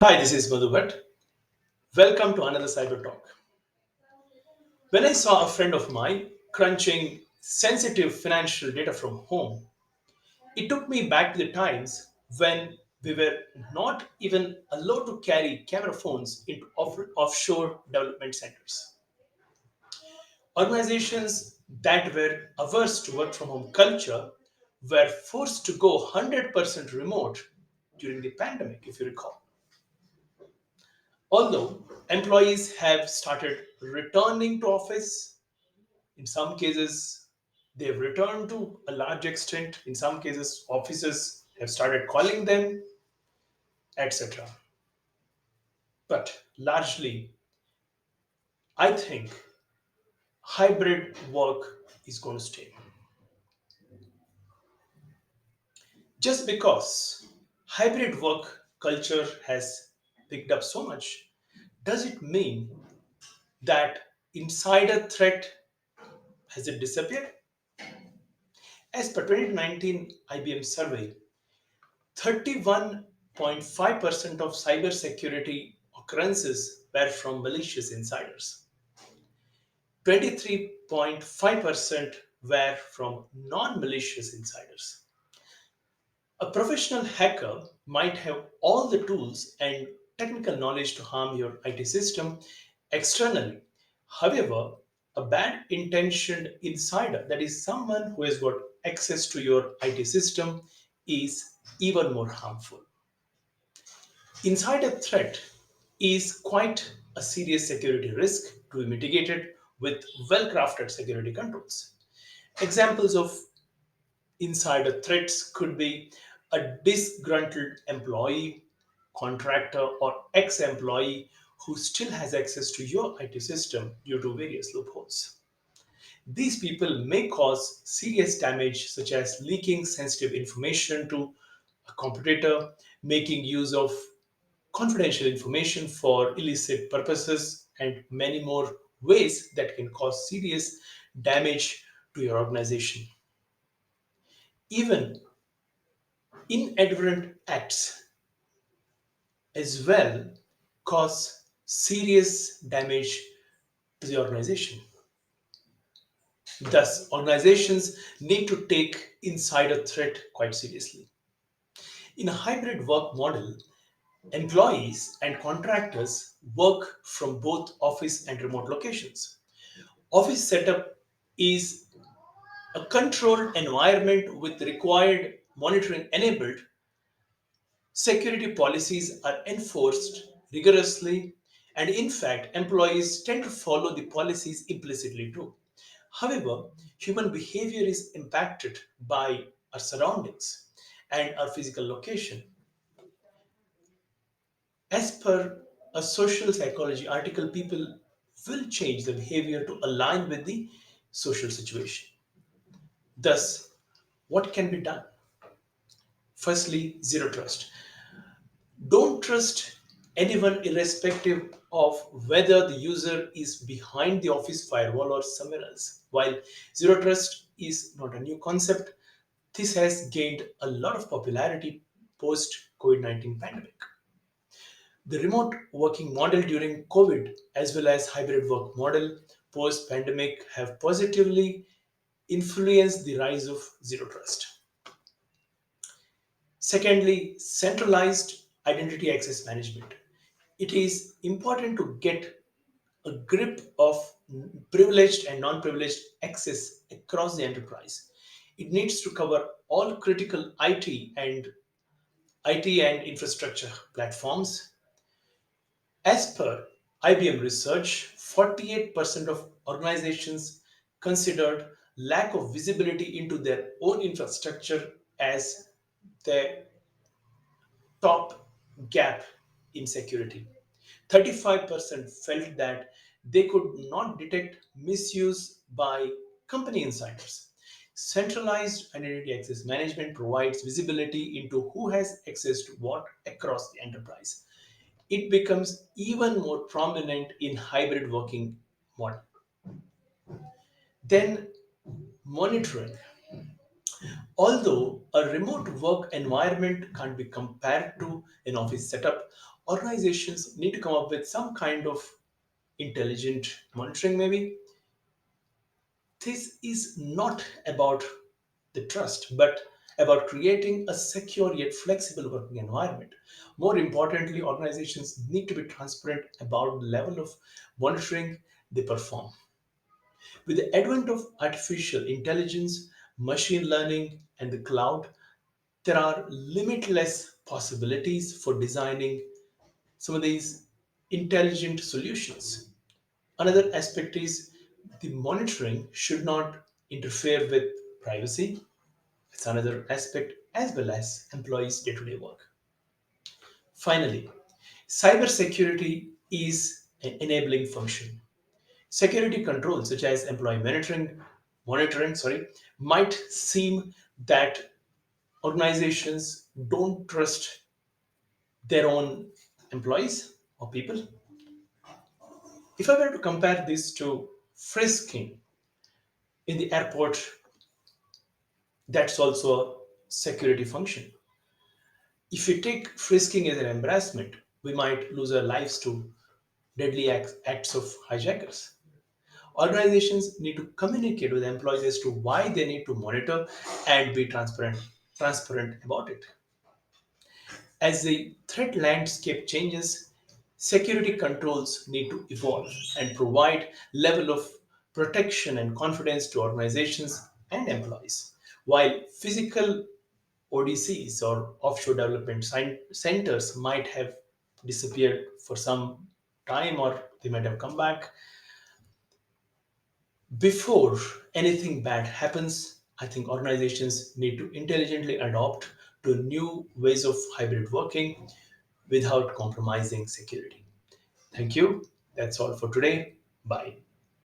Hi, this is Bhat. Welcome to another Cyber Talk. When I saw a friend of mine crunching sensitive financial data from home, it took me back to the times when we were not even allowed to carry camera phones into offshore development centers. Organizations that were averse to work from home culture were forced to go 100% remote during the pandemic, if you recall. Although employees have started returning to office, in some cases they've returned to a large extent, in some cases offices have started calling them, etc. But largely, I think hybrid work is going to stay. Just because hybrid work culture has picked up so much, does it mean that insider threat has it disappeared? As per 2019 IBM survey, 31.5% of cybersecurity occurrences were from malicious insiders. 23.5% were from non malicious insiders. A professional hacker might have all the tools and technical knowledge to harm your IT system externally. However, a bad intentioned insider, that is, someone who has got access to your IT system, is even more harmful. Insider threat is quite a serious security risk to be mitigated with well crafted security controls. Examples of insider threats could be a disgruntled employee, contractor, or ex employee who still has access to your IT system due to various loopholes. These people may cause serious damage, such as leaking sensitive information to a competitor, making use of confidential information for illicit purposes, and many more ways that can cause serious damage to your organization. Even inadvertent acts as well cause serious damage to the organization. Thus, organizations need to take insider threat quite seriously. In a hybrid work model, employees and contractors work from both office and remote locations. Office setup is a controlled environment with required monitoring enabled. Security policies are enforced rigorously, and in fact, employees tend to follow the policies implicitly too. However, human behavior is impacted by our surroundings and our physical location. As per a social psychology article, people will change their behavior to align with the social situation. Thus, what can be done? Firstly, zero trust. Don't trust anyone irrespective of whether the user is behind the office firewall or somewhere else. While zero trust is not a new concept, this has gained a lot of popularity post COVID-19 pandemic. The remote working model during COVID as well as hybrid work model post pandemic have positively influenced the rise of zero trust. Secondly, centralized identity access management. It is important to get a grip of privileged and non privileged access across the enterprise. It needs to cover all critical IT and infrastructure platforms. As per IBM research, 48% of organizations considered lack of visibility into their own infrastructure as their top gap in security. 35% felt that they could not detect misuse by company insiders. Centralized identity access management provides visibility into who has access to what across the enterprise. It becomes even more prominent in hybrid working model. Then monitoring. Although a remote work environment can't be compared to an office setup, Organizations need to come up with some kind of intelligent monitoring, maybe. This is not about the trust, but about creating a secure yet flexible working environment. More importantly, organizations need to be transparent about the level of monitoring they perform. With the advent of artificial intelligence, machine learning, and the cloud, there are limitless possibilities for designing some of these intelligent solutions. Another aspect is the monitoring should not interfere with privacy. It's another aspect as well as employees' day to day work. Finally, cybersecurity is an enabling function. Security controls such as employee monitoring, might seem that organizations don't trust their own employees or people. If I were to compare this to frisking in the airport, that's also a security function. If we take frisking as an embarrassment, we might lose our lives to deadly acts of hijackers. Organizations need to communicate with employees as to why they need to monitor and be transparent about it. As the threat landscape changes, security controls need to evolve and provide level of protection and confidence to organizations and employees. While physical ODCs or offshore development centers might have disappeared for some time or they might have come back, before anything bad happens, I think organizations need to intelligently adopt to new ways of hybrid working without compromising security. Thank you. That's all for today. Bye.